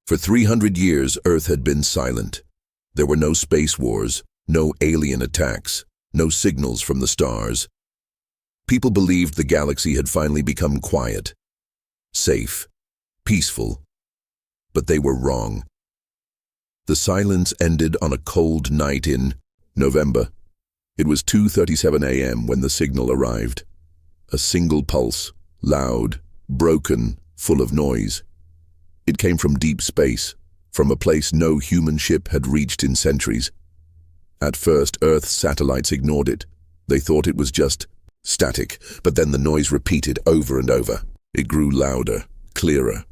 For 300 years, Earth had been silent. There were no space wars, no alien attacks, no signals from the stars. People believed the galaxy had finally become quiet, safe, peaceful. But they were wrong. The silence ended on a cold night in November. It was 2:37 a.m. when the signal arrived. A single pulse, loud, broken, full of noise. It came from deep space, from a place no human ship had reached in centuries. At first, Earth's satellites ignored it. They thought it was just static, but then the noise repeated over and over. It grew louder, clearer.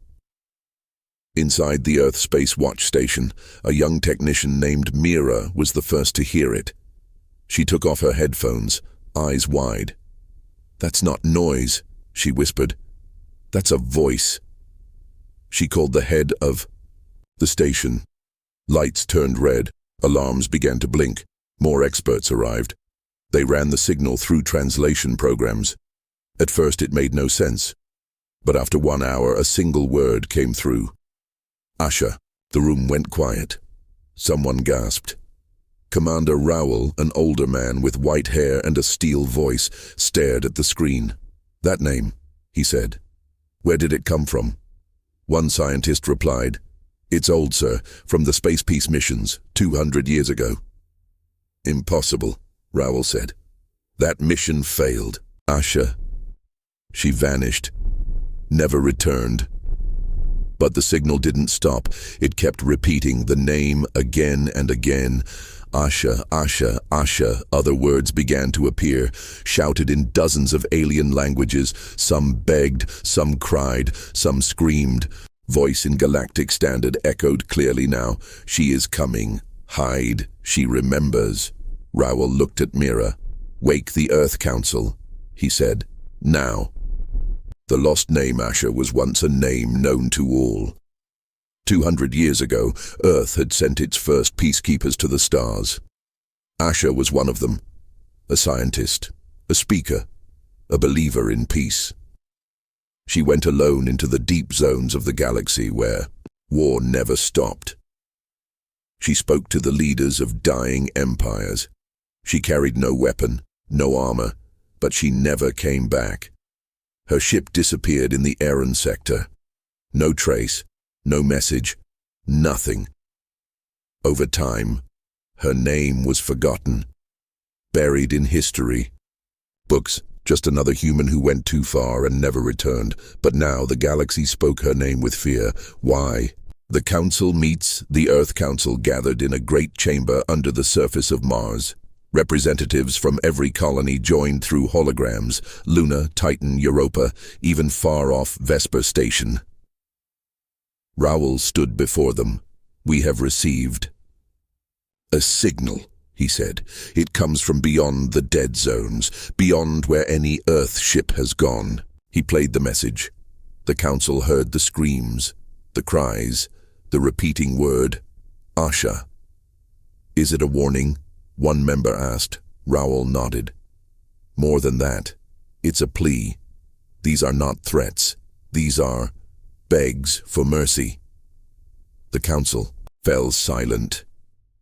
Inside the Earth Space Watch Station, a young technician named Mira was the first to hear it. She took off her headphones, eyes wide. "That's not noise," she whispered. "That's a voice." She called the head of the station. Lights turned red. Alarms began to blink. More experts arrived. They ran the signal through translation programs. At first it made no sense. But after 1 hour, a single word came through. "Asha." The room went quiet. Someone gasped. Commander Raoul, an older man with white hair and a steel voice, stared at the screen. "That name," he said. "Where did it come from?" One scientist replied, "It's old, sir, from the Space Peace missions, 200 years ago." "Impossible," Raoul said. "That mission failed." Asha. She vanished, never returned. But the signal didn't stop. It kept repeating the name again and again. Asha, Asha, Asha. Other words began to appear, shouted in dozens of alien languages. Some begged, some cried, some screamed. Voice in Galactic Standard echoed clearly now. "She is coming. Hide. She remembers." Raoul looked at Mira. "Wake the Earth Council," he said. "Now." The lost name Asha was once a name known to all. 200 years ago, Earth had sent its first peacekeepers to the stars. Asha was one of them. A scientist, a speaker, a believer in peace. She went alone into the deep zones of the galaxy where war never stopped. She spoke to the leaders of dying empires. She carried no weapon, no armor, but she never came back. Her ship disappeared in the Aeron sector. No trace, no message, nothing. Over time, her name was forgotten, buried in history. Books, just another human who went too far and never returned. But now the galaxy spoke her name with fear. Why? The Council meets. The Earth Council gathered in a great chamber under the surface of Mars. Representatives from every colony joined through holograms, Luna, Titan, Europa, even far-off Vesper Station. Raoul stood before them. "We have received a signal," he said. "It comes from beyond the dead zones, beyond where any Earth ship has gone." He played the message. The Council heard the screams, the cries, the repeating word, "Asha." "Is it a warning?" one member asked. Raoul nodded. "More than that. It's a plea. These are not threats. These are begs for mercy." The Council fell silent.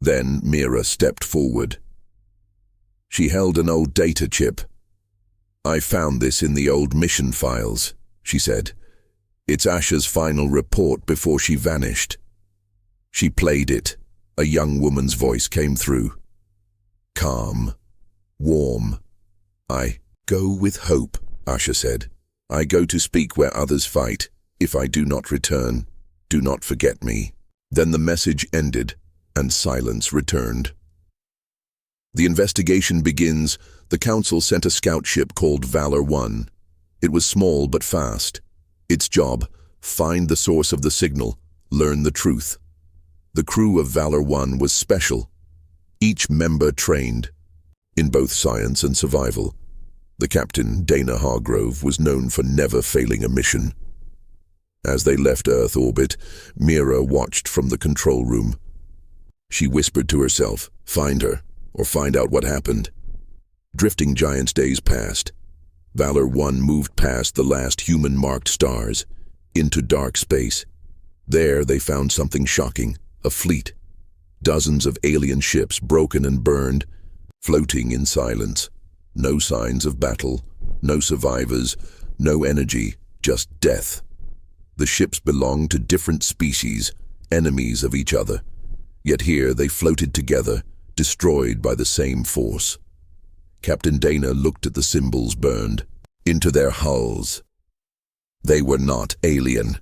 Then Mira stepped forward. She held an old data chip. "I found this in the old mission files," she said. "It's Asha's final report before she vanished." She played it. A young woman's voice came through. Calm, warm. "I go with hope," Asha said. "I go to speak where others fight. If I do not return, do not forget me." Then the message ended, and silence returned. The investigation begins. The Council sent a scout ship called Valor 1. It was small but fast. Its job, find the source of the signal, learn the truth. The crew of Valor 1 was special. Each member trained in both science and survival. The captain, Dana Hargrove, was known for never failing a mission. As they left Earth orbit, Mira watched from the control room. She whispered to herself, "Find her, or find out what happened." Drifting Giants days passed. Valor 1 moved past the last human-marked stars, into dark space. There they found something shocking, a fleet. Dozens of alien ships, broken and burned, floating in silence. No signs of battle, no survivors, no energy, just death. The ships belonged to different species, enemies of each other. Yet here they floated together, destroyed by the same force. Captain Dana looked at the symbols burned, into their hulls. They were not alien.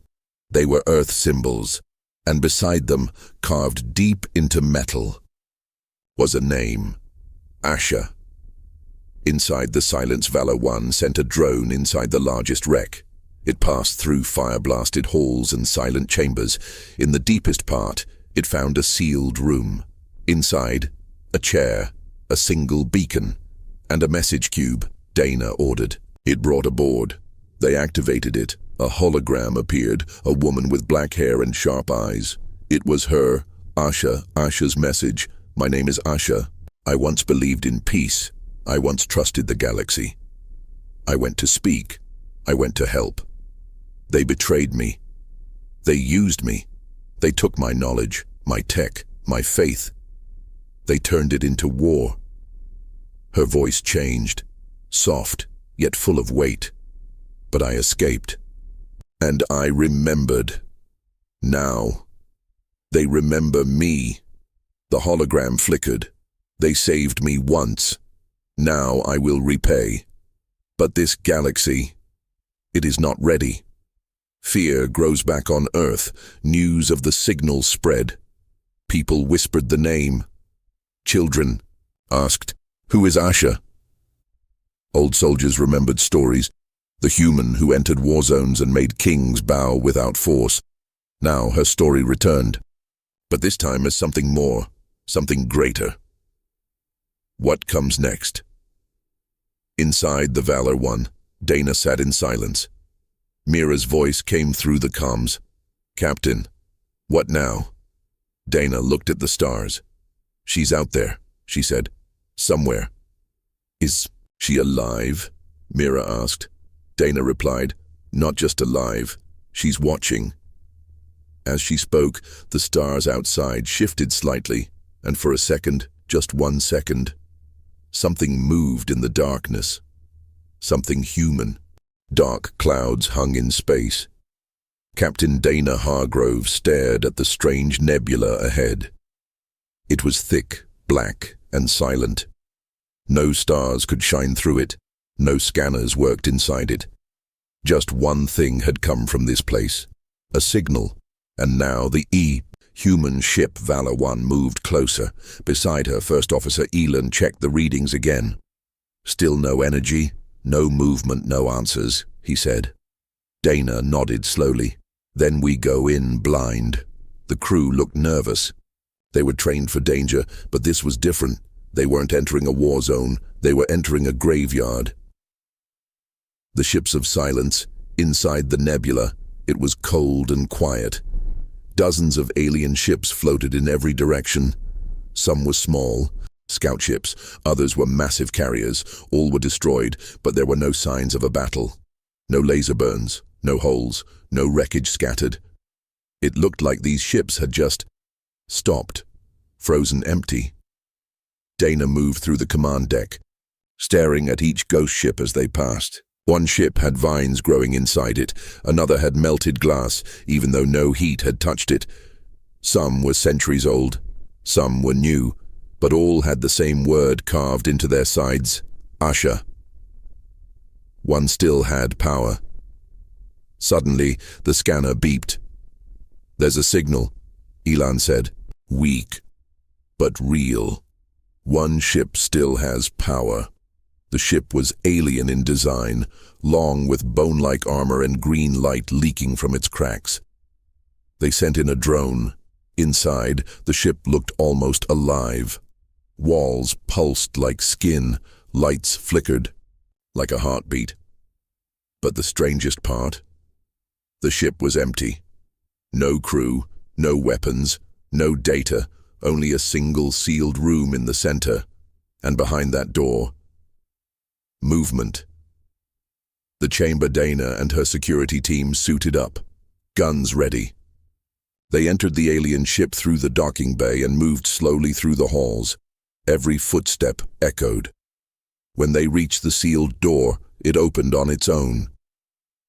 They were Earth symbols, and beside them, carved deep into metal, was a name, Asha. Inside the Silence, Valor 1 sent a drone inside the largest wreck. It passed through fire-blasted halls and silent chambers. In the deepest part, it found a sealed room. Inside, a chair, a single beacon, and a message cube, Dana ordered. It brought a board. They activated it. A hologram appeared, a woman with black hair and sharp eyes. It was her, Asha, Asha's message. My name is Asha. I once believed in peace. I once trusted the galaxy. I went to speak. I went to help. They betrayed me. They used me. They took my knowledge, my tech, my faith. They turned it into war. Her voice changed, soft, yet full of weight. But I escaped. And I remembered. Now, they remember me. The hologram flickered. They saved me once. Now I will repay. But this galaxy, it is not ready. Fear grows back on Earth. News of the signal spread. People whispered the name. Children asked, "Who is Asha?" Old soldiers remembered stories. The human who entered war zones and made kings bow without force. Now her story returned, but this time as something more, something greater. What comes next? Inside the Valor 1, Dana sat in silence. Mira's voice came through the comms. "Captain, what now?" Dana looked at the stars. "She's out there," she said. "Somewhere." "Is she alive?" Mira asked. Dana replied, "Not just alive, she's watching." As she spoke, the stars outside shifted slightly, and for a second, just 1 second, something moved in the darkness. Something human. Dark clouds hung in space. Captain Dana Hargrove stared at the strange nebula ahead. It was thick, black, and silent. No stars could shine through it. No scanners worked inside it. Just one thing had come from this place, a signal, and now the human ship Valor 1 moved closer. Beside her, First Officer Elon checked the readings again. "Still no energy, no movement, no answers," he said. Dana nodded slowly. "Then we go in blind." The crew looked nervous. They were trained for danger, but this was different. They weren't entering a war zone, they were entering a graveyard. The ships of silence, inside the nebula, it was cold and quiet. Dozens of alien ships floated in every direction. Some were small, scout ships, others were massive carriers. All were destroyed, but there were no signs of a battle. No laser burns, no holes, no wreckage scattered. It looked like these ships had just stopped, frozen empty. Dana moved through the command deck, staring at each ghost ship as they passed. One ship had vines growing inside it, another had melted glass, even though no heat had touched it. Some were centuries old, some were new, but all had the same word carved into their sides, Asha. One still had power. Suddenly, the scanner beeped. "There's a signal," Elon said. "Weak, but real. One ship still has power." The ship was alien in design, long with bone-like armor and green light leaking from its cracks. They sent in a drone. Inside, the ship looked almost alive. Walls pulsed like skin, lights flickered, like a heartbeat. But the strangest part? The ship was empty. No crew, no weapons, no data, only a single sealed room in the center. And behind that door, movement. The chamber Dana and her security team suited up, guns ready. They entered the alien ship through the docking bay and moved slowly through the halls. Every footstep echoed. When they reached the sealed door, it opened on its own.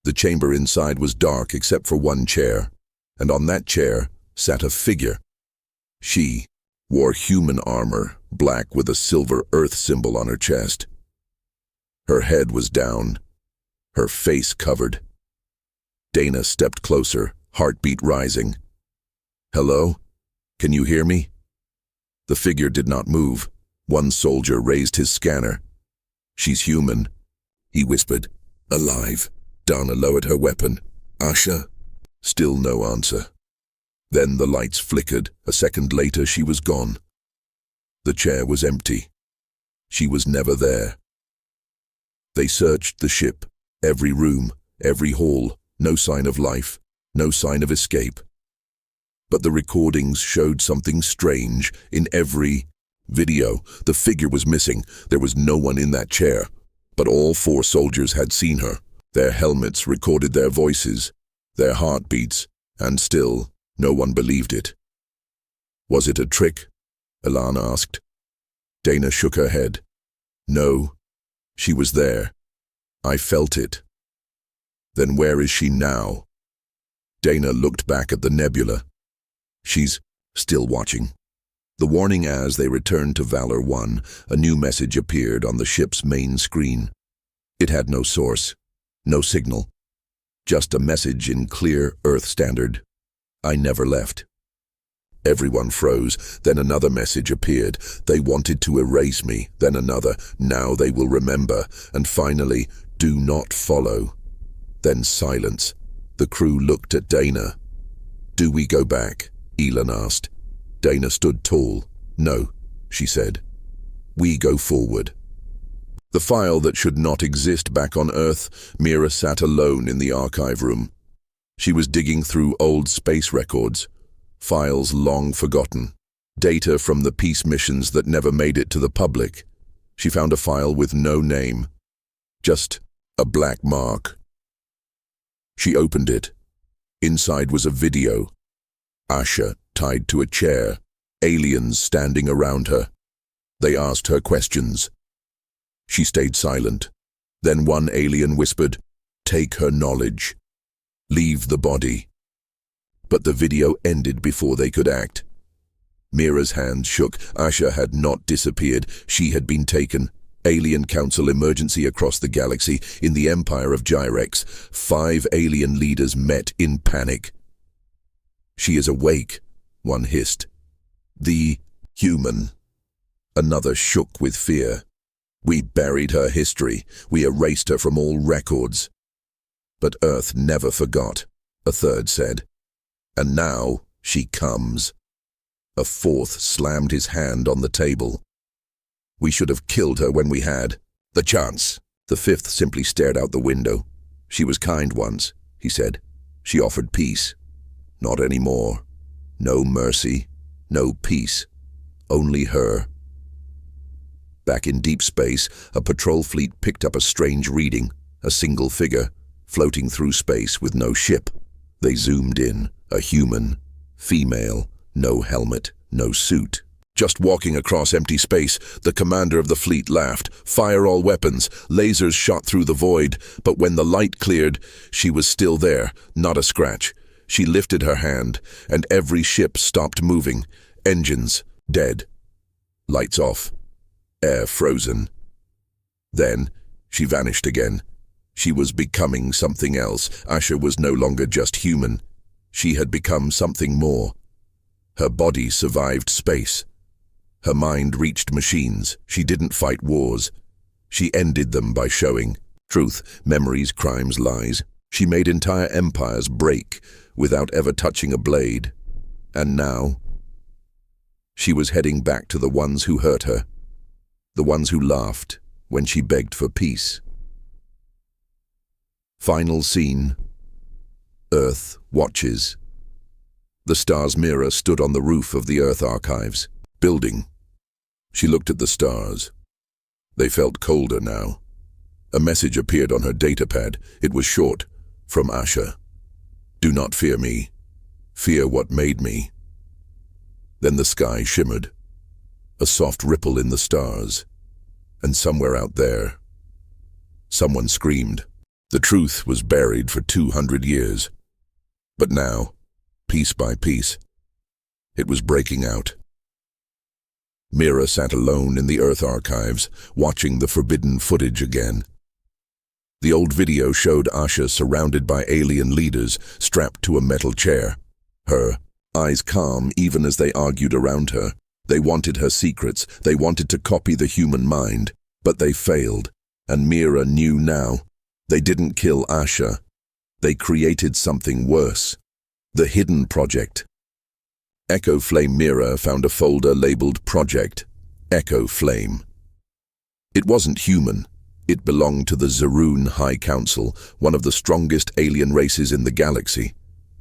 The chamber inside was dark except for one chair, and on that chair sat a figure. She wore human armor, black with a silver earth symbol on her chest. Her head was down, her face covered. Dana stepped closer, heartbeat rising. "Hello? Can you hear me?" The figure did not move. One soldier raised his scanner. "She's human," he whispered. "Alive." Dana lowered her weapon. "Asha?" Still no answer. Then the lights flickered. A second later, she was gone. The chair was empty. She was never there. They searched the ship, every room, every hall, no sign of life, no sign of escape. But the recordings showed something strange. In every video, the figure was missing. There was no one in that chair, but all 4 soldiers had seen her. Their helmets recorded their voices, their heartbeats, and still, no one believed it. "Was it a trick?" Elan asked. Dana shook her head. "No, she was there. I felt it." "Then where is she now?" Dana looked back at the nebula. "She's still watching." The warning as they returned to Valor 1, a new message appeared on the ship's main screen. It had no source, no signal, just a message in clear Earth standard. "I never left." Everyone froze. Then another message appeared. "They wanted to erase me." Then another. "Now they will remember." And finally, "Do not follow." Then silence. The crew looked at Dana. "Do we go back?" Elan asked. Dana stood tall. "No," she said. "We go forward." The file that should not exist back on Earth, Mira sat alone in the archive room. She was digging through old space records, files long forgotten, data from the peace missions that never made it to the public. She found a file with no name, just a black mark. She opened it. Inside was a video. Asha tied to a chair, aliens standing around her. They asked her questions. She stayed silent. Then one alien whispered, "Take her knowledge. Leave the body." But the video ended before they could act. Mira's hands shook. Asha had not disappeared. She had been taken. Alien Council emergency across the galaxy. In the Empire of Gyrex, 5 alien leaders met in panic. "She is awake," one hissed. "The human." Another shook with fear. "We buried her history. We erased her from all records." "But Earth never forgot," a third said. "And now she comes." A fourth slammed his hand on the table. "We should have killed her when we had the chance." The fifth simply stared out the window. "She was kind once," he said. "She offered peace. Not anymore. No mercy, no peace. Only her." Back in deep space, a patrol fleet picked up a strange reading, a single figure, floating through space with no ship. They zoomed in, a human, female, no helmet, no suit. Just walking across empty space, the commander of the fleet laughed. "Fire all weapons." Lasers shot through the void, but when the light cleared, she was still there, not a scratch. She lifted her hand, and every ship stopped moving. Engines dead. Lights off. Air frozen. Then she vanished again. She was becoming something else. Asha was no longer just human. She had become something more. Her body survived space. Her mind reached machines. She didn't fight wars. She ended them by showing truth, memories, crimes, lies. She made entire empires break without ever touching a blade. And now, she was heading back to the ones who hurt her, the ones who laughed when she begged for peace. Final scene. Earth watches. The star's mirror stood on the roof of the Earth Archives building. She looked at the stars. They felt colder now. A message appeared on her datapad. It was short, from Asha. "Do not fear me. Fear what made me. Then the sky shimmered, a soft ripple in the stars, and somewhere out there, someone screamed. The truth was buried for 200 years. But now, piece by piece, it was breaking out. Mira sat alone in the Earth archives, watching the forbidden footage again. The old video showed Asha surrounded by alien leaders, strapped to a metal chair. Her eyes calm even as they argued around her. They wanted her secrets, they wanted to copy the human mind, but they failed, and Mira knew now. They didn't kill Asha. They created something worse. The Hidden Project. Echo Flame Mira found a folder labeled Project Echo Flame. It wasn't human. It belonged to the Zaroon High Council, one of the strongest alien races in the galaxy.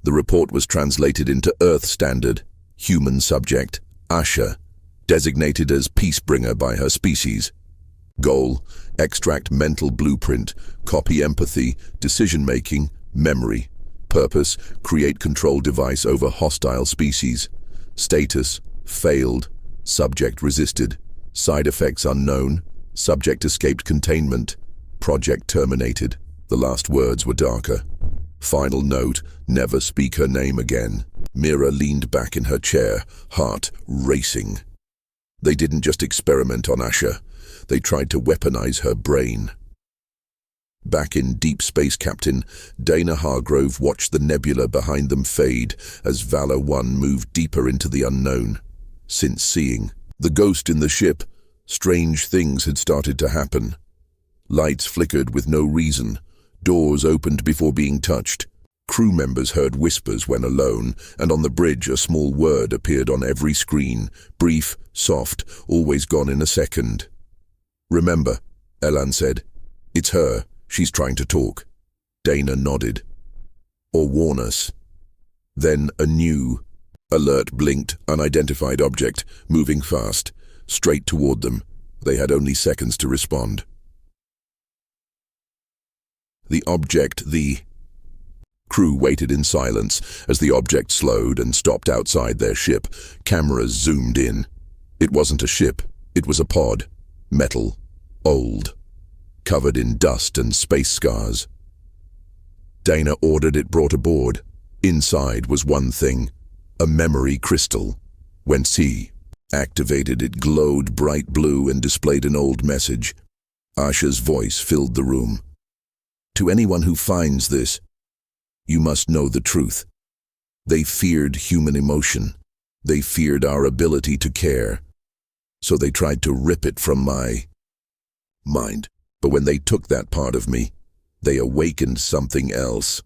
The report was translated into Earth Standard, human subject, Asha, designated as Peacebringer by her species. Goal: extract mental blueprint, copy empathy, decision-making, memory. Purpose: create control device over hostile species. Status: failed. Subject resisted. Side effects unknown. Subject escaped containment. Project terminated. The last words were darker. Final note: never speak her name again. Mira leaned back in her chair, heart racing. They didn't just experiment on Asha. They tried to weaponize her brain. Back in Deep Space Captain, Dana Hargrove watched the nebula behind them fade as Valor 1 moved deeper into the unknown. Since seeing the ghost in the ship, strange things had started to happen. Lights flickered with no reason. Doors opened before being touched. Crew members heard whispers when alone, and on the bridge a small word appeared on every screen. Brief, soft, always gone in a second. "Remember," Elan said. "It's her. She's trying to talk." Dana nodded. "Or warn us." Then a new alert blinked, unidentified object, moving fast, straight toward them. They had only seconds to respond. The object, the crew waited in silence as the object slowed and stopped outside their ship. Cameras zoomed in. It wasn't a ship, it was a pod. Metal, old, covered in dust and space scars. Dana ordered it brought aboard. Inside was one thing, a memory crystal. When C activated, it glowed bright blue and displayed an old message. Asha's voice filled the room. "To anyone who finds this, you must know the truth. They feared human emotion. They feared our ability to care. So they tried to rip it from my mind. But when they took that part of me, they awakened something else."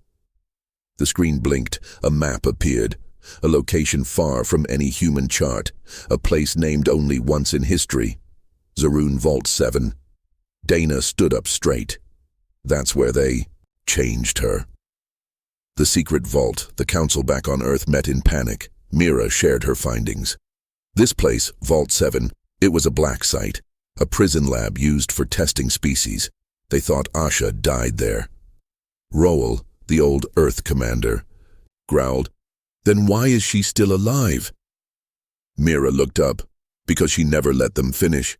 The screen blinked. A map appeared. A location far from any human chart. A place named only once in history. Zaroon Vault 7. Dana stood up straight. That's where they changed her. The secret vault, the council back on Earth met in panic. Mira shared her findings. This place, Vault 7, it was a black site. A prison lab used for testing species. They thought Asha died there. Roel, the old Earth commander, growled, "Then why is she still alive?" Mira looked up, because she never let them finish.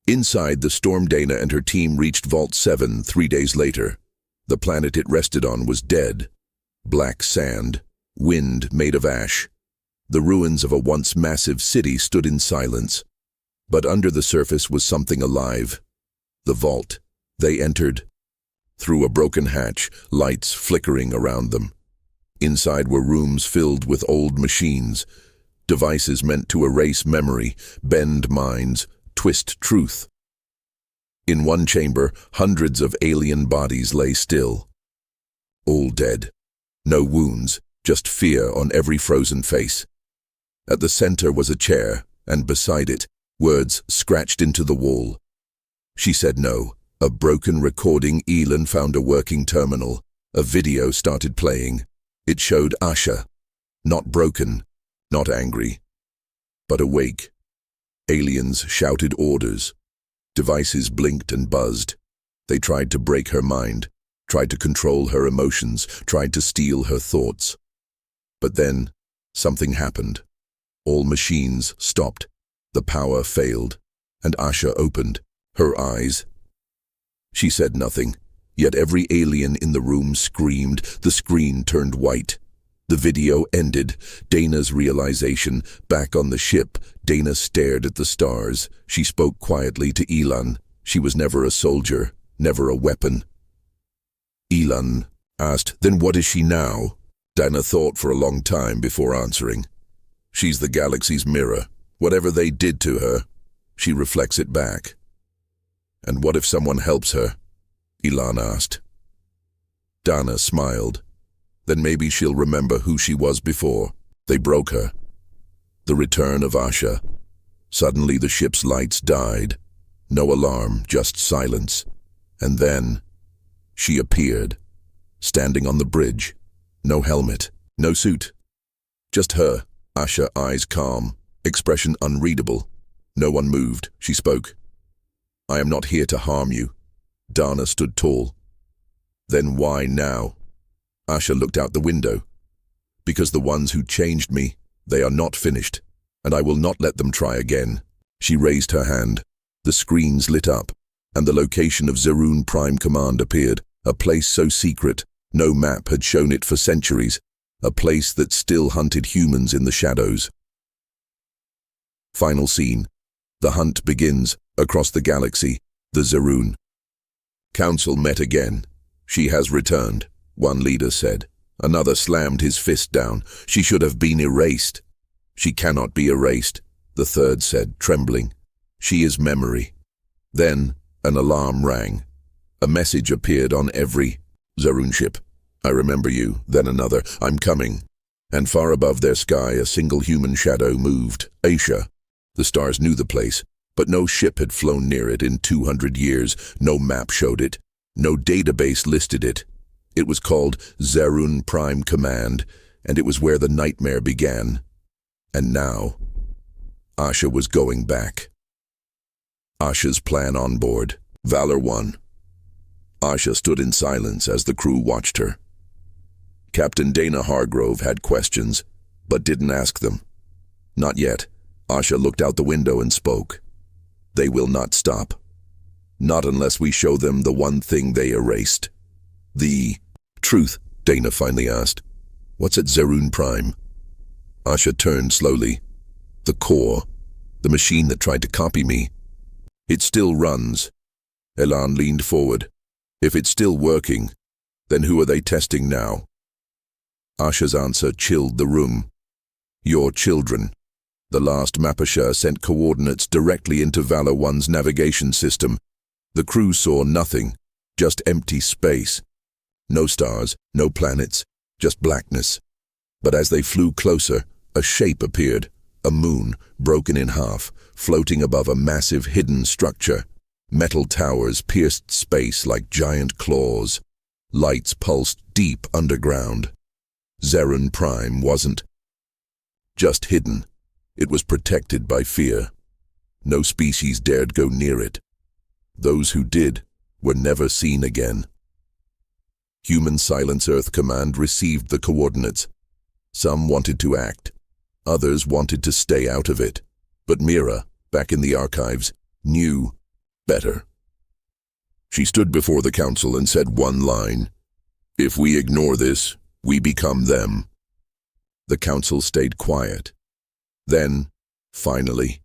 Inside, the Storm Dana and her team reached Vault 7 3 days later. The planet it rested on was dead. Black sand, wind made of ash. The ruins of a once massive city stood in silence. But under the surface was something alive. The vault. They entered. Through a broken hatch, lights flickering around them. Inside were rooms filled with old machines, devices meant to erase memory, bend minds, twist truth. In one chamber, hundreds of alien bodies lay still. All dead. No wounds, just fear on every frozen face. At the center was a chair, and beside it, words scratched into the wall. She said no. A broken recording. Elon found a working terminal. A video started playing. It showed Asha. Not broken, not angry, but awake. Aliens shouted orders. Devices blinked and buzzed. They tried to break her mind, tried to control her emotions, tried to steal her thoughts. But then something happened. All machines stopped. The power failed, and Asha opened her eyes. She said nothing, yet every alien in the room screamed. The screen turned white. The video ended. Dana's realization. Back on the ship, Dana stared at the stars. She spoke quietly to Elan. She was never a soldier, never a weapon. Elan asked, "Then what is she now?" Dana thought for a long time before answering. "She's the galaxy's mirror. Whatever they did to her, she reflects it back." "And what if someone helps her?" Elan asked. Dana smiled. "Then maybe she'll remember who she was before. They broke her." The return of Asha. Suddenly the ship's lights died. No alarm, just silence. And then she appeared, standing on the bridge. No helmet, no suit. Just her, Asha, eyes calm, expression unreadable. No one moved. She spoke. "I am not here to harm you." Dana stood tall. "Then why now?" Asha looked out the window. "Because the ones who changed me, they are not finished, and I will not let them try again." She raised her hand. The screens lit up, and the location of Zerun Prime Command appeared, a place so secret, no map had shown it for centuries, a place that still hunted humans in the shadows. Final scene. The hunt begins, across the galaxy, the Zerun. Council met again. "She has returned," one leader said. Another slammed his fist down. "She should have been erased." "She cannot be erased," the third said, trembling. "She is memory." Then an alarm rang. A message appeared on every Zerun ship. "I remember you." Then another, "I'm coming." And far above their sky, a single human shadow moved. Asia. The stars knew the place, but no ship had flown near it in 200 years. No map showed it. No database listed it. It was called Zerun Prime Command, and it was where the nightmare began. And now, Asha was going back. Asha's plan on board. Valor 1. Asha stood in silence as the crew watched her. Captain Dana Hargrove had questions, but didn't ask them. Not yet. Asha looked out the window and spoke. "They will not stop. Not unless we show them the one thing they erased." "The truth?" Dana finally asked. "What's at Zerun Prime?" Asha turned slowly. "The core. The machine that tried to copy me. It still runs." Elan leaned forward. "If it's still working, then who are they testing now?" Asha's answer chilled the room. "Your children." The last Mapasha sent coordinates directly into Valor 1's navigation system. The crew saw nothing, just empty space. No stars, no planets, just blackness. But as they flew closer, a shape appeared, a moon, broken in half, floating above a massive hidden structure. Metal towers pierced space like giant claws. Lights pulsed deep underground. Zerun Prime wasn't just hidden. It was protected by fear. No species dared go near it. Those who did were never seen again. Human Silence Earth Command received the coordinates. Some wanted to act. Others wanted to stay out of it. But Mira, back in the archives, knew better. She stood before the council and said one line. "If we ignore this, we become them." The council stayed quiet. Then, finally,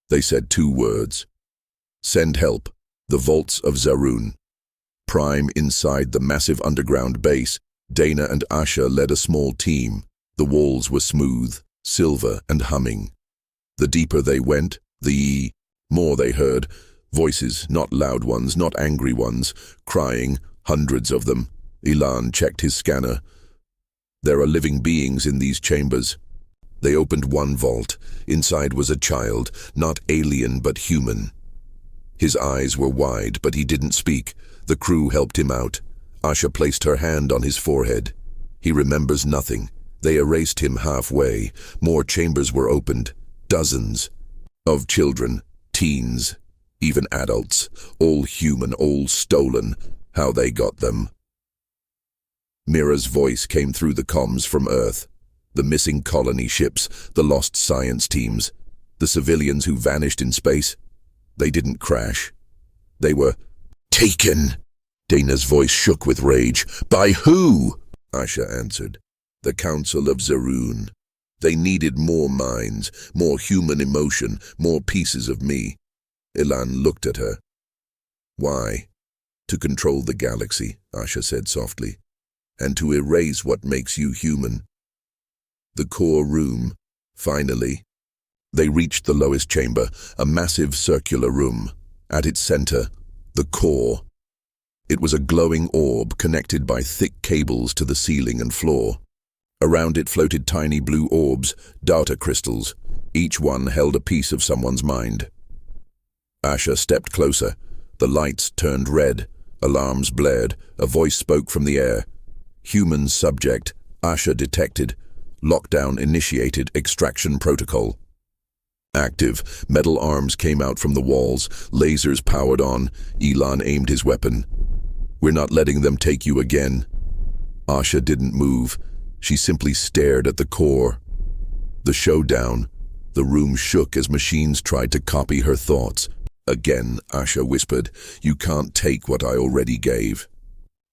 they said two words. "Send help. The vaults of Zerun." Prime inside the massive underground base, Dana and Asha led a small team. The walls were smooth, silver and humming. The deeper they went, the more they heard. Voices, not loud ones, not angry ones, crying, hundreds of them. Elan checked his scanner. There are living beings in these chambers. They opened one vault. Inside was a child, not alien but human. His eyes were wide, but he didn't speak. The crew helped him out. Asha placed her hand on his forehead. He remembers nothing. They erased him halfway. More chambers were opened. Dozens of children, teens, even adults, all human, all stolen. How they got them. Mira's voice came through the comms from Earth. The missing colony ships, the lost science teams, the civilians who vanished in space. They didn't crash. They were taken. Dana's voice shook with rage. By who? Asha answered. The Council of Zaroon. They needed more minds, more human emotion, more pieces of me. Ilan looked at her. Why? To control the galaxy, Asha said softly, and to erase what makes you human. The core room, finally. They reached the lowest chamber, a massive circular room. At its center, the core. It was a glowing orb connected by thick cables to the ceiling and floor. Around it floated tiny blue orbs, data crystals. Each one held a piece of someone's mind. Asha stepped closer. The lights turned red. Alarms blared. A voice spoke from the air. Human subject. Asha detected. Lockdown initiated. Extraction protocol. Active. Metal arms came out from the walls. Lasers powered on. Ilan aimed his weapon. We're not letting them take you again. Asha didn't move. She simply stared at the core. The showdown. The room shook as machines tried to copy her thoughts. Again, Asha whispered, you can't take what I already gave.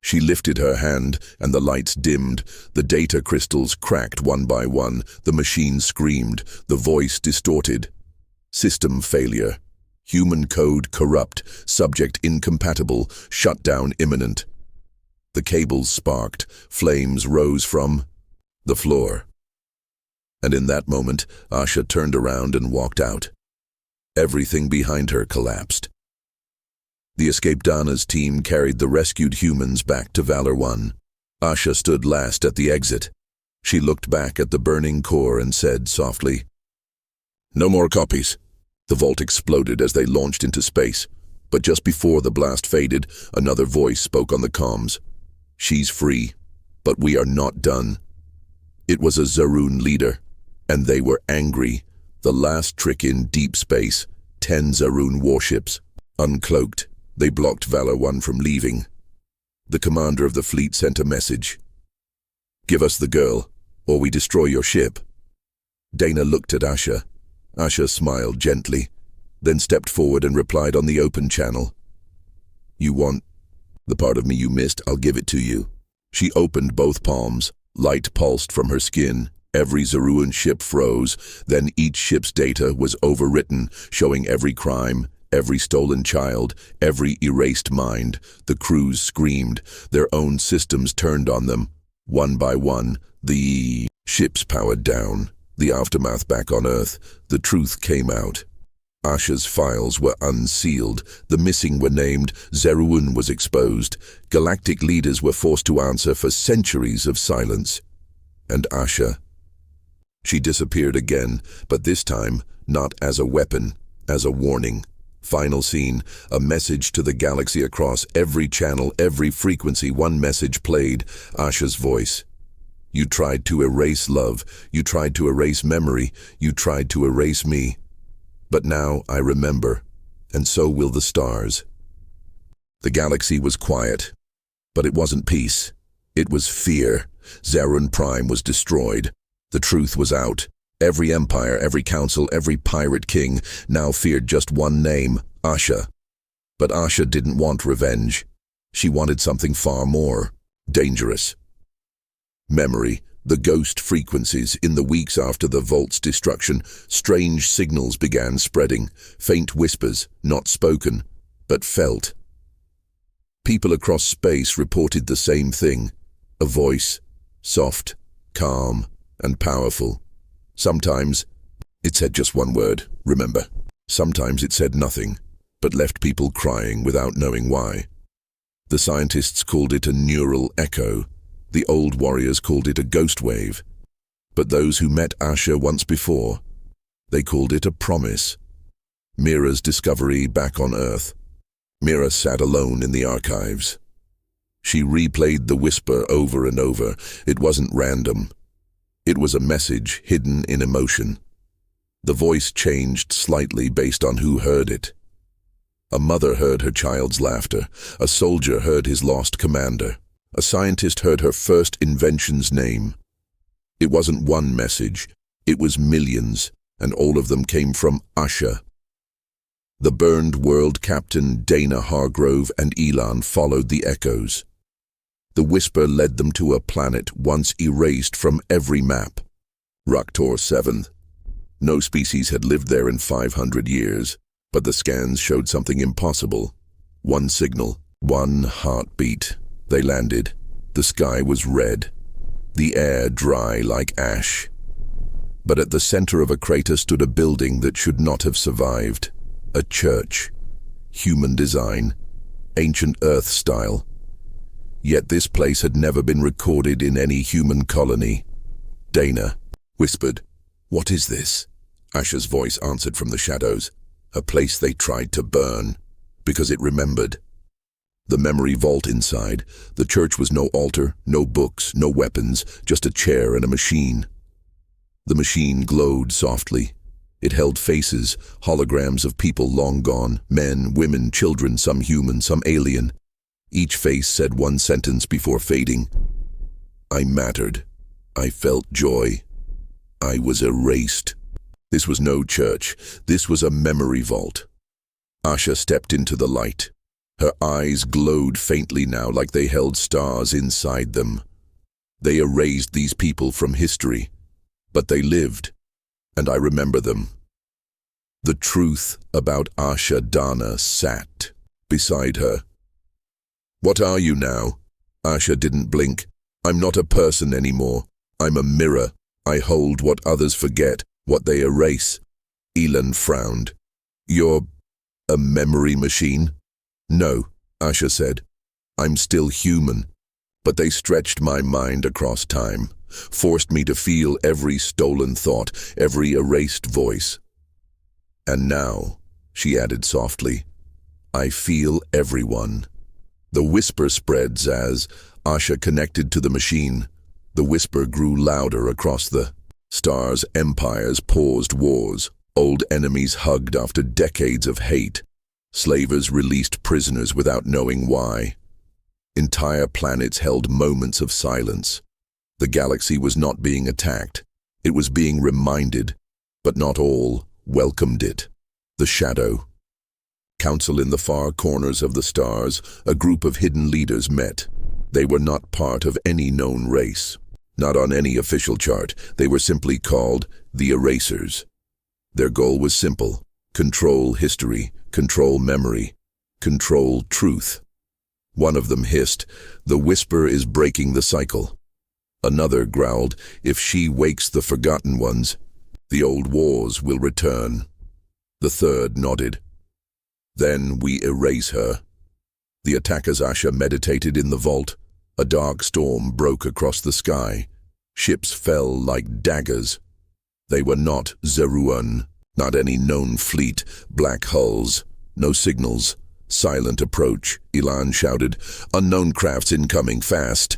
She lifted her hand, and the lights dimmed. The data crystals cracked one by one. The machine screamed. The voice distorted. System failure. Human code corrupt. Subject incompatible. Shutdown imminent. The cables sparked. Flames rose from the floor. And in that moment, Asha turned around and walked out. Everything behind her collapsed. The escaped Dana's team carried the rescued humans back to Valor 1. Asha stood last at the exit. She looked back at the burning core and said softly, no more copies. The vault exploded as they launched into space. But just before the blast faded, another voice spoke on the comms. She's free, but we are not done. It was a Zaroon leader, and they were angry. The last trick in deep space, 10 Zaroon warships. Uncloaked, they blocked Valor 1 from leaving. The commander of the fleet sent a message. Give us the girl, or we destroy your ship. Dana looked at Asha. Asha smiled gently, then stepped forward and replied on the open channel. You want the part of me you missed, I'll give it to you. She opened both palms. Light pulsed from her skin. Every Zaroon ship froze. Then each ship's data was overwritten, showing every crime, every stolen child, every erased mind. The crews screamed. Their own systems turned on them. One by one, the ships powered down. The aftermath back on Earth. The truth came out. Asha's files were unsealed. The missing were named. Zaroon was exposed. Galactic leaders were forced to answer for centuries of silence. And Asha. She disappeared again, but this time not as a weapon, as a warning. Final scene, a message to the galaxy across every channel, every frequency. One message played, Asha's voice. You tried to erase love. You tried to erase memory. You tried to erase me. But now I remember, and so will the stars. The galaxy was quiet, but it wasn't peace. It was fear. Zaroon Prime was destroyed. The truth was out. Every empire, every council, every pirate king now feared just one name, Asha. But Asha didn't want revenge. She wanted something far more dangerous. Memory. The ghost frequencies. In the weeks after the vault's destruction, strange signals began spreading, faint whispers, not spoken, but felt. People across space reported the same thing, a voice, soft, calm, and powerful. Sometimes it said just one word, remember. Sometimes it said nothing, but left people crying without knowing why. The scientists called it a neural echo. The old warriors called it a ghost wave. But those who met Asha once before, they called it a promise. Mira's discovery back on Earth. Mira sat alone in the archives. She replayed the whisper over and over. It wasn't random. It was a message hidden in emotion. The voice changed slightly based on who heard it. A mother heard her child's laughter. A soldier heard his lost commander. A scientist heard her first invention's name. It wasn't one message, it was millions, and all of them came from Asha. The burned world captain Dana Hargrove and Elan followed the echoes. The whisper led them to a planet once erased from every map. Raktor 7. No species had lived there in 500 years, but the scans showed something impossible. One signal, one heartbeat. They landed. The sky was red, the air dry like ash. But at the center of a crater stood a building that should not have survived. A church. Human design. Ancient Earth style. Yet this place had never been recorded in any human colony. Dana whispered, "What is this?" Asha's voice answered from the shadows. A place they tried to burn, because it remembered. The memory vault inside. The church was no altar, no books, no weapons, just a chair and a machine. The machine glowed softly. It held faces, holograms of people long gone, men, women, children, some human, some alien. Each face said one sentence before fading. I mattered. I felt joy. I was erased. This was no church. This was a memory vault. Asha stepped into the light. Her eyes glowed faintly now, like they held stars inside them. They erased these people from history, but they lived, and I remember them. The truth about Asha Dana sat beside her. What are you now? Asha didn't blink. I'm not a person anymore. I'm a mirror. I hold what others forget, what they erase. Elan frowned. You're a memory machine? No, Asha said. I'm still human. But they stretched my mind across time, forced me to feel every stolen thought, every erased voice. And now, she added softly, I feel everyone. The whisper spreads as Asha connected to the machine. The whisper grew louder across the stars. Empires paused wars. Old enemies hugged after decades of hate. Slavers released prisoners without knowing why. Entire planets held moments of silence. The galaxy was not being attacked. It was being reminded, but not all welcomed it. The shadow. Council in the far corners of the stars, a group of hidden leaders met. They were not part of any known race. Not on any official chart. They were simply called the Erasers. Their goal was simple. Control history, control memory, control truth. One of them hissed, the whisper is breaking the cycle. Another growled, if she wakes the forgotten ones, the old wars will return. The third nodded. Then we erase her. The attackers Asha meditated in the vault. A dark storm broke across the sky. Ships fell like daggers. They were not Zeruan. Not any known fleet, black hulls, no signals, silent approach. Elan shouted, unknown crafts incoming, fast.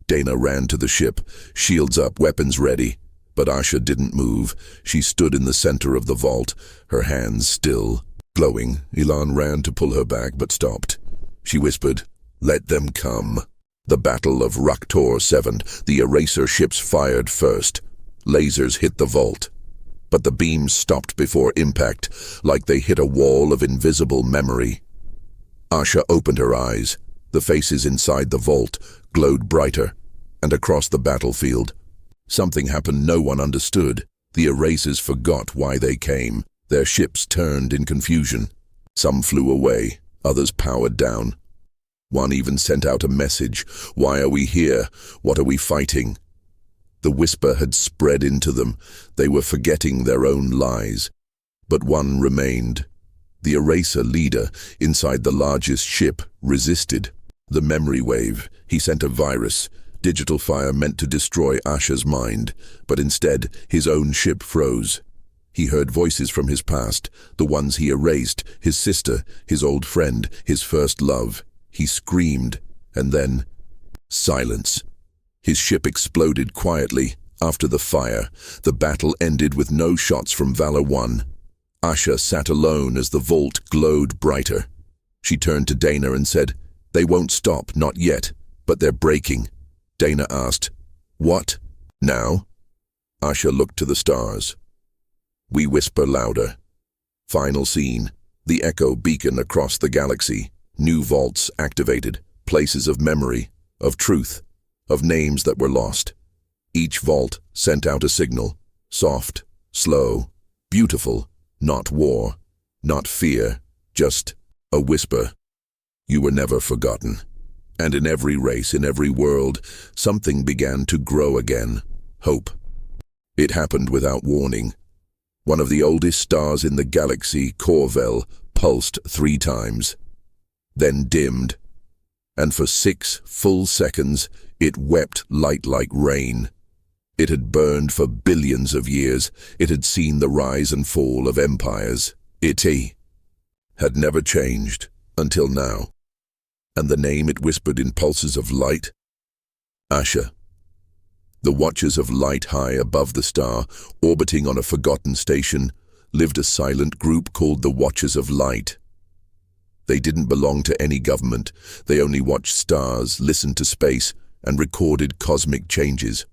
Dana ran to the ship, shields up, weapons ready. But Asha didn't move. She stood in the center of the vault, her hands still, glowing. Elan ran to pull her back, but stopped. She whispered, let them come. The Battle of Raktor 7, the eraser ships fired first. Lasers hit the vault. But the beams stopped before impact, like they hit a wall of invisible memory. Asha opened her eyes. The faces inside the vault glowed brighter, and across the battlefield. Something happened no one understood. The erasers forgot why they came. Their ships turned in confusion. Some flew away, others powered down. One even sent out a message. Why are we here? What are we fighting? The whisper had spread into them. They were forgetting their own lies. But one remained. The eraser leader, inside the largest ship, resisted. The memory wave. He sent a virus. Digital fire meant to destroy Asha's mind. But instead, his own ship froze. He heard voices from his past, the ones he erased, his sister, his old friend, his first love. He screamed, and then silence. His ship exploded quietly. After the fire, the battle ended with no shots from Valor 1. Asha sat alone as the vault glowed brighter. She turned to Dana and said, they won't stop, not yet, but they're breaking. Dana asked, what? Now? Asha looked to the stars. We whisper louder. Final scene. The echo beacon across the galaxy. New vaults activated. Places of memory, of truth, of names that were lost. Each vault sent out a signal. Soft, slow, beautiful, not war, not fear, just a whisper. You were never forgotten. And in every race, in every world, something began to grow again. Hope. It happened without warning. One of the oldest stars in the galaxy, Corvel, pulsed 3 times. Then dimmed. And for 6 full seconds, it wept light like rain. It had burned for billions of years. It had seen the rise and fall of empires. It had never changed until now. And the name it whispered in pulses of light? Asha. The Watchers of Light, high above the star, orbiting on a forgotten station, lived a silent group called the Watchers of Light. They didn't belong to any government. They only watched stars, listened to space, and recorded cosmic changes.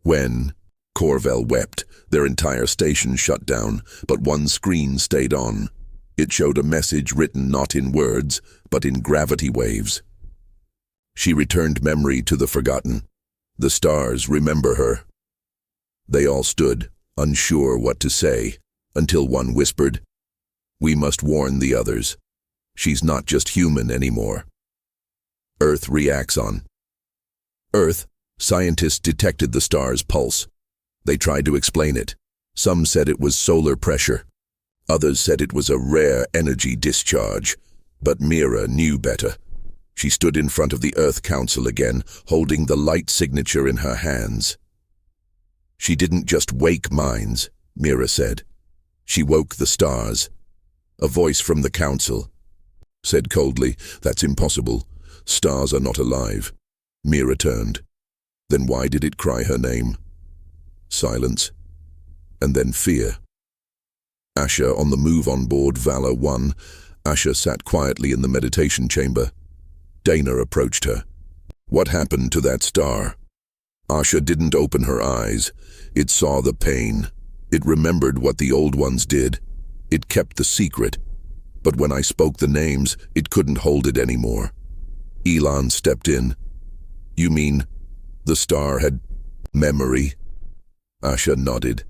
When Corvel wept, their entire station shut down, but one screen stayed on. It showed a message written not in words, but in gravity waves. She returned memory to the forgotten. The stars remember her. They all stood, unsure what to say, until one whispered, "We must warn the others. She's not just human anymore." Earth reacts on. Earth, scientists detected the star's pulse. They tried to explain it. Some said it was solar pressure. Others said it was a rare energy discharge. But Mira knew better. She stood in front of the Earth Council again, holding the light signature in her hands. She didn't just wake minds, Mira said. She woke the stars. A voice from the council said coldly, "That's impossible. Stars are not alive." Mira turned. Then why did it cry her name? Silence. And then fear. Asha on the move on board Valor 1. Asha sat quietly in the meditation chamber. Dana approached her. What happened to that star? Asha didn't open her eyes. It saw the pain. It remembered what the old ones did. It kept the secret. But when I spoke the names, it couldn't hold it anymore. Elon stepped in. You mean the star had memory? Asha nodded.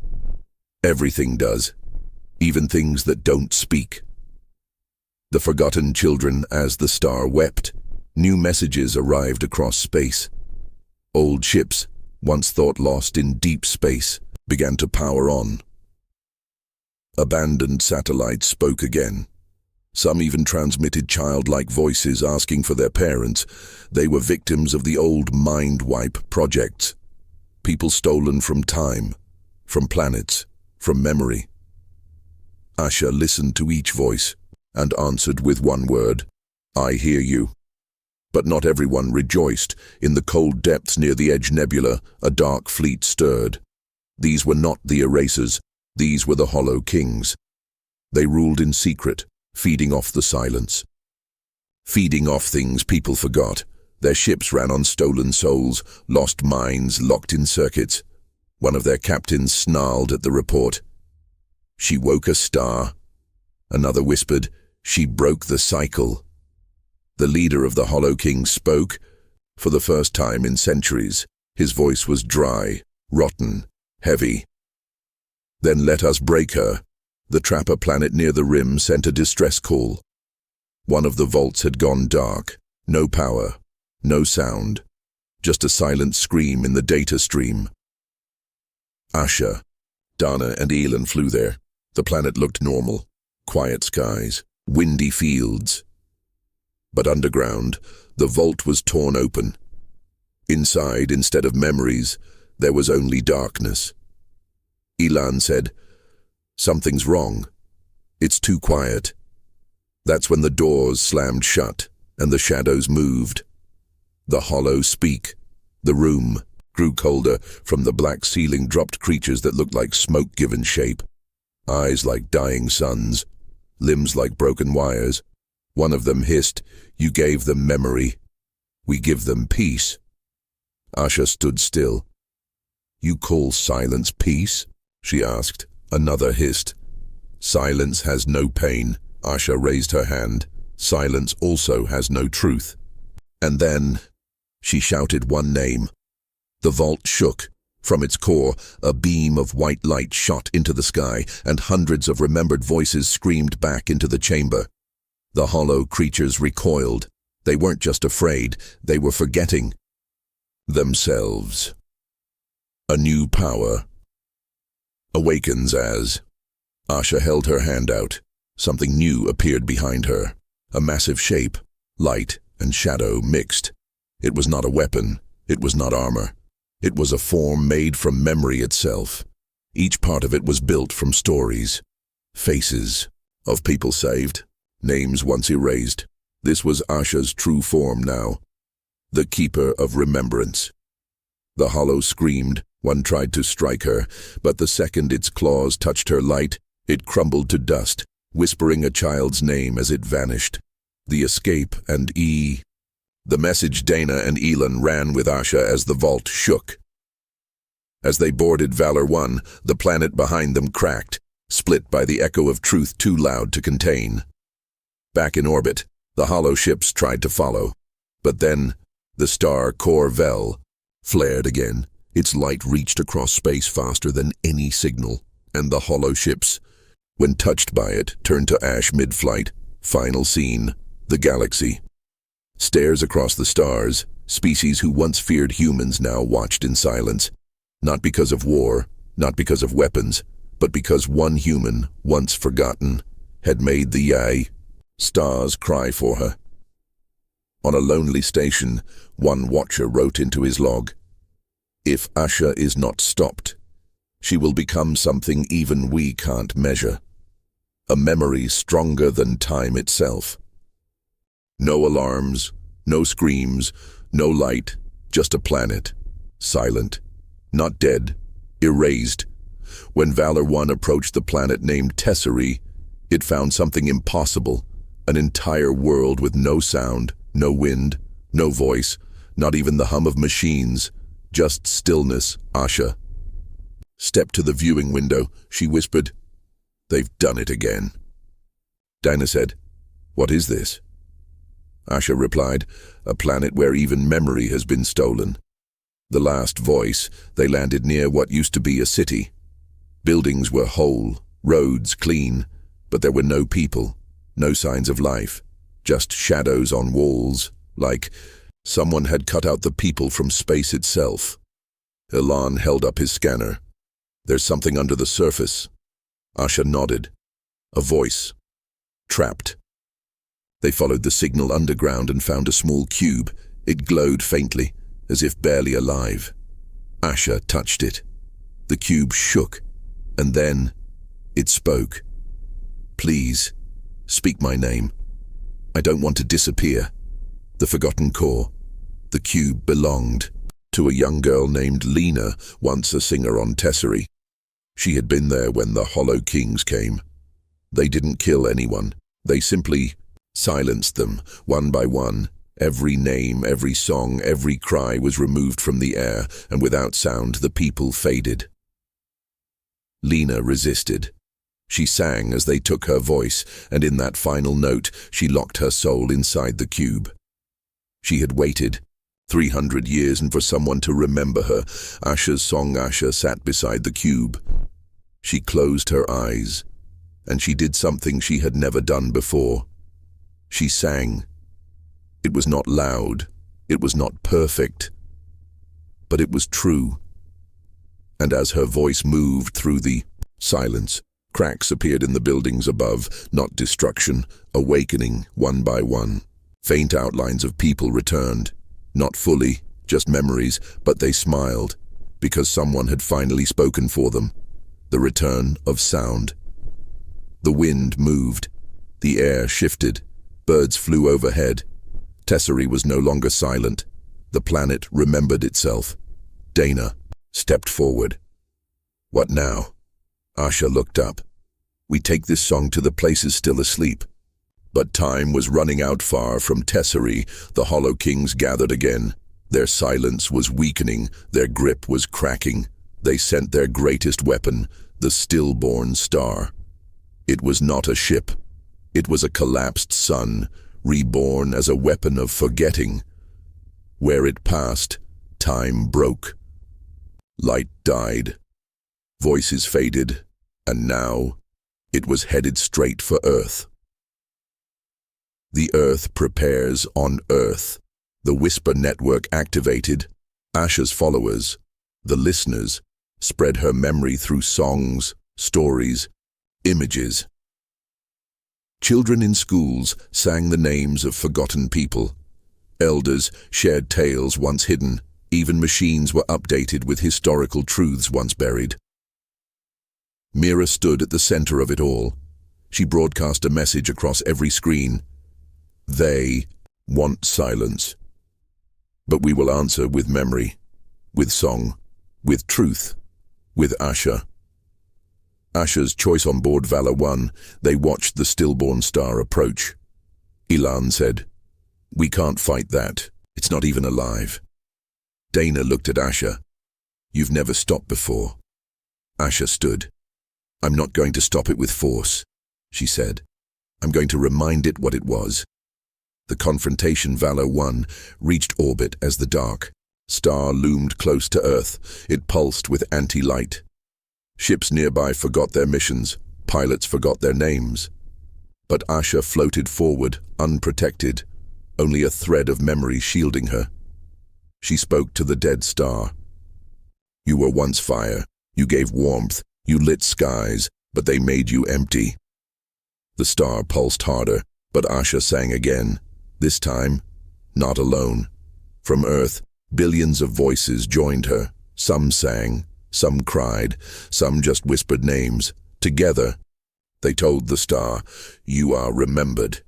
Everything does. Even things that don't speak. The forgotten children, as the star wept, new messages arrived across space. Old ships, once thought lost in deep space, began to power on. Abandoned satellites spoke again. Some even transmitted childlike voices asking for their parents. They were victims of the old mind wipe projects. People stolen from time, from planets, from memory. Asha listened to each voice and answered with one word, "I hear you." But not everyone rejoiced. In the cold depths near the Edge Nebula, a dark fleet stirred. These were not the erasers. These were the Hollow Kings. They ruled in secret, feeding off the silence. Feeding off things people forgot. Their ships ran on stolen souls, lost minds locked in circuits. One of their captains snarled at the report. She woke a star. Another whispered, she broke the cycle. The leader of the Hollow Kings spoke. For the first time in centuries, his voice was dry, rotten, heavy. Then let us break her. The trapper planet near the rim sent a distress call. One of the vaults had gone dark. No power, no sound. Just a silent scream in the data stream. Asha, Dana and Elon flew there. The planet looked normal. Quiet skies, windy fields. But underground, the vault was torn open. Inside, instead of memories, there was only darkness. Elon said, "Something's wrong. It's too quiet." That's when the doors slammed shut and the shadows moved. The hollow speak. The room grew colder. From the black ceiling dropped creatures that looked like smoke given shape. Eyes like dying suns, limbs like broken wires. One of them hissed, "You gave them memory. We give them peace." Asha stood still. "You call silence peace?" she asked. Another hissed. "Silence has no pain." Asha raised her hand. "Silence also has no truth." And then she shouted one name. The vault shook. From its core, a beam of white light shot into the sky, and hundreds of remembered voices screamed back into the chamber. The hollow creatures recoiled. They weren't just afraid, they were forgetting themselves. A new power awakens as Asha held her hand out. Something new appeared behind her. A massive shape, light and shadow mixed. It was not a weapon, it was not armor. It was a form made from memory itself. Each part of it was built from stories, faces of people saved, names once erased. This was Asha's true form now, the keeper of remembrance. The hollow screamed. One tried to strike her, but the second its claws touched her light, it crumbled to dust, whispering a child's name as it vanished. The escape and The message Dana and Elon ran with Asha as the vault shook. As they boarded Valor 1, the planet behind them cracked, split by the echo of truth too loud to contain. Back in orbit, the hollow ships tried to follow. But then, the star Corvell flared again. Its light reached across space faster than any signal, and the hollow ships, when touched by it, turned to ash mid-flight. Final scene, the galaxy. Stares across the stars, species who once feared humans now watched in silence. Not because of war, not because of weapons, but because one human, once forgotten, had made the stars cry for her. On a lonely station, one watcher wrote into his log, "If Asha is not stopped, she will become something even we can't measure. A memory stronger than time itself." No alarms, no screams, no light, just a planet, silent, not dead, erased. When Valor 1 approached the planet named Tesseri, it found something impossible, an entire world with no sound, no wind, no voice, not even the hum of machines, just stillness. Asha stepped to the viewing window. She whispered, "They've done it again." Dinah said, "What is this?" Asha replied, "A planet where even memory has been stolen." The last voice, they landed near what used to be a city. Buildings were whole, roads clean, but there were no people, no signs of life, just shadows on walls, like someone had cut out the people from space itself. Ilan held up his scanner. "There's something under the surface." Asha nodded. A voice. "Trapped." They followed the signal underground and found a small cube. It glowed faintly, as if barely alive. Asha touched it. The cube shook, and then it spoke. "Please, speak my name. I don't want to disappear." The forgotten core. The cube belonged to a young girl named Lena, once a singer on Tesseri. She had been there when the Hollow Kings came. They didn't kill anyone. They simply silenced them, one by one. Every name, every song, every cry was removed from the air, and without sound the people faded. Lena resisted. She sang as they took her voice, and in that final note she locked her soul inside the cube. She had waited 300 years and for someone to remember her. Asha's song. Asha sat beside the cube. She closed her eyes, and she did something she had never done before. She sang. It was not loud, it was not perfect, but it was true. And as her voice moved through the silence, cracks appeared in the buildings above, not destruction, awakening one by one. Faint outlines of people returned, not fully, just memories, but they smiled, because someone had finally spoken for them. The return of sound. The wind moved, the air shifted, birds flew overhead. Tesseri was no longer silent. The planet remembered itself. Dana stepped forward. "What now?" Asha looked up. "We take this song to the places still asleep." But time was running out. Far from Tesseri, the Hollow Kings gathered again. Their silence was weakening, their grip was cracking. They sent their greatest weapon, the stillborn star. It was not a ship. It was a collapsed sun, reborn as a weapon of forgetting. Where it passed, time broke. Light died. Voices faded, and now it was headed straight for Earth. The Earth prepares on Earth. The Whisper Network activated. Asha's followers, the listeners, spread her memory through songs, stories, images. Children in schools sang the names of forgotten people. Elders shared tales once hidden. Even machines were updated with historical truths once buried. Mira stood at the center of it all. She broadcast a message across every screen. They want silence. But we will answer with memory, with song, with truth, with Asha. Asha's choice on board Valor 1, they watched the stillborn star approach. Ilan said, "We can't fight that. It's not even alive." Dana looked at Asha. "You've never stopped before." Asha stood. "I'm not going to stop it with force," she said. "I'm going to remind it what it was." The confrontation Valor 1 reached orbit as the dark star loomed close to Earth. It pulsed with anti-light. Ships nearby forgot their missions. Pilots forgot their names. But Asha floated forward, unprotected, only a thread of memory shielding her. She spoke to the dead star. "You were once fire. You gave warmth. You lit skies, but they made you empty." The star pulsed harder, but Asha sang again. This time, not alone. From Earth, billions of voices joined her. Some sang, some cried, some just whispered names. Together, they told the star, "You are remembered."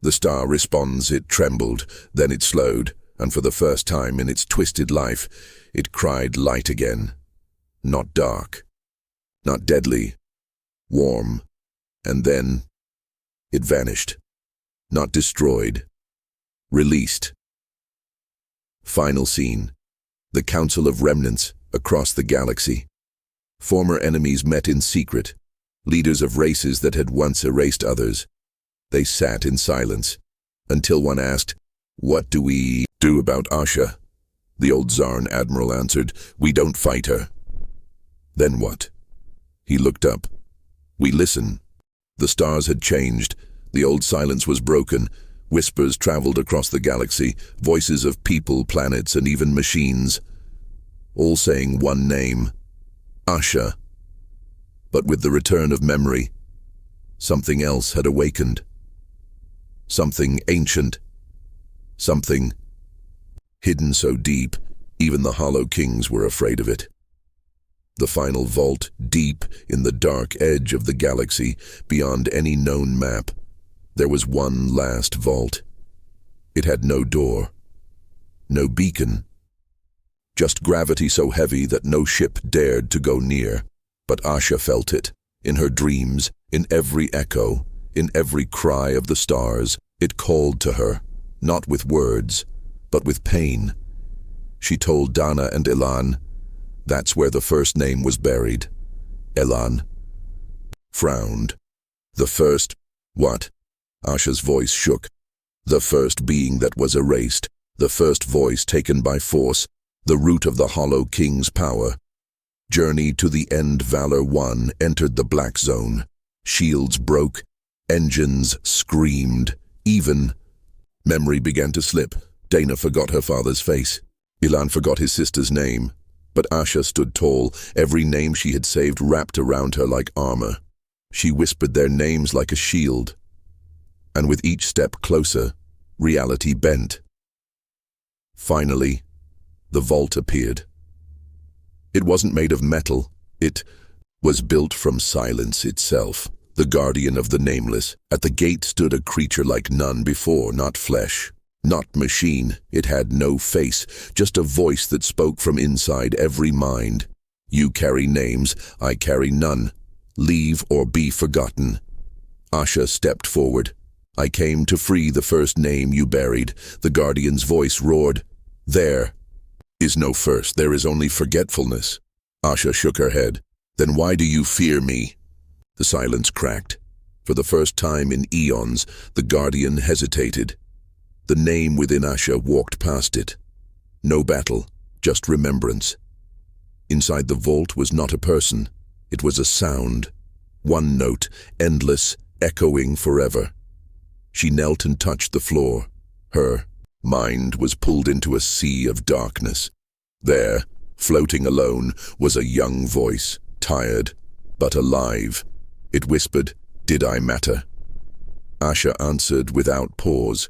The star responds. It trembled, then it slowed, and for the first time in its twisted life, it cried light again. Not dark, not deadly, warm, and then it vanished. Not destroyed, released. Final scene. The Council of Remnants across the galaxy. Former enemies met in secret, leaders of races that had once erased others. They sat in silence, until one asked, "What do we do about Asha?" The old Zarn admiral answered, "We don't fight her." "Then what?" He looked up. "We listen." The stars had changed. The old silence was broken. Whispers traveled across the galaxy, voices of people, planets, and even machines, all saying one name, Asha. But with the return of memory, something else had awakened. Something ancient. Something hidden so deep, even the Hollow Kings were afraid of it. The final vault, deep in the dark edge of the galaxy, beyond any known map. There was one last vault. It had no door, no beacon, just gravity so heavy that no ship dared to go near. But Asha felt it, in her dreams, in every echo, in every cry of the stars. It called to her, not with words, but with pain. She told Dana and Ilan, that's where the first name was buried. Ilan frowned. "The first, what?" Asha's voice shook. "The first being that was erased, the first voice taken by force, the root of the Hollow King's power. Journey to the end. Valor 1 entered the black zone. Shields broke, engines screamed, even memory began to slip. Dana forgot her father's face. Ilan forgot his sister's name. But Asha stood tall, every name she had saved wrapped around her like armor. She whispered their names like a shield. And with each step closer, reality bent. Finally, the vault appeared. It wasn't made of metal. It was built from silence itself, the guardian of the nameless. At the gate stood a creature like none before, not flesh, not machine. It had no face, just a voice that spoke from inside every mind. "You carry names, I carry none. Leave or be forgotten." Asha stepped forward. "I came to free the first name you buried." The guardian's voice roared. "There is no first, there is only forgetfulness." Asha shook her head. Then why do you fear me? The silence cracked. For the first time in eons, the Guardian hesitated. The name within Asha walked past it. No battle, just remembrance. Inside the vault was not a person. It was a sound. One note, endless, echoing forever. She knelt and touched the floor. Her mind was pulled into a sea of darkness. There, floating alone, was a young voice, tired, but alive. It whispered, "Did I matter?" Asha answered without pause.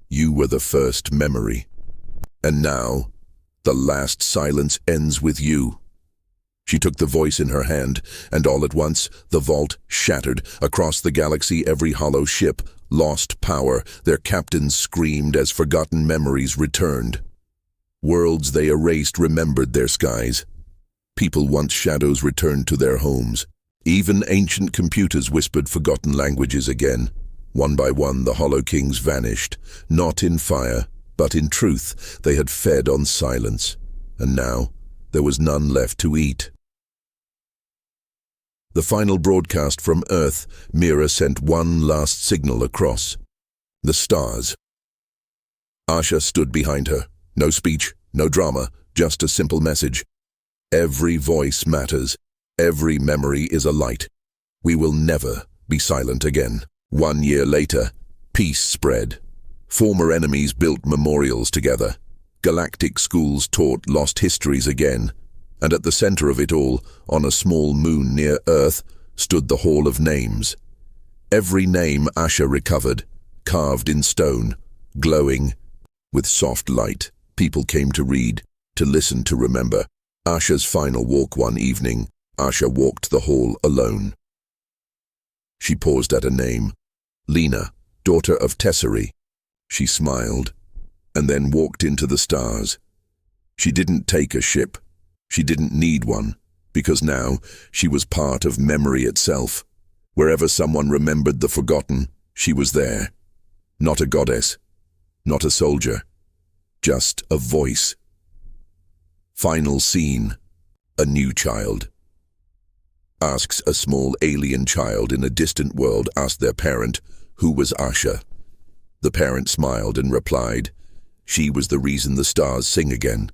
"You were the first memory. And now, the last silence ends with you." She took the voice in her hand, and all at once, the vault shattered. Across the galaxy, every hollow ship lost power. Their captains screamed as forgotten memories returned. Worlds they erased remembered their skies. People once shadows returned to their homes. Even ancient computers whispered forgotten languages again. One by one, the Hollow Kings vanished, not in fire, but in truth. They had fed on silence, and now there was none left to eat. The final broadcast from Earth, Mira sent one last signal across. The stars. Asha stood behind her. No speech, no drama, just a simple message. Every voice matters. Every memory is a light. We will never be silent again. 1 year later, peace spread. Former enemies built memorials together. Galactic schools taught lost histories again. And at the center of it all, on a small moon near Earth, stood the Hall of Names. Every name Asha recovered, carved in stone, glowing with soft light. People came to read, to listen, to remember. Asha's final walk one evening, Asha walked the hall alone. She paused at a name. Lena, daughter of Tesseri. She smiled, and then walked into the stars. She didn't take a ship. She didn't need one, because now she was part of memory itself. Wherever someone remembered the forgotten, she was there. Not a goddess, not a soldier, just a voice. Final scene. A new child. Asks a small alien child in a distant world asked their parent, who was Asha? The parent smiled and replied, she was the reason the stars sing again.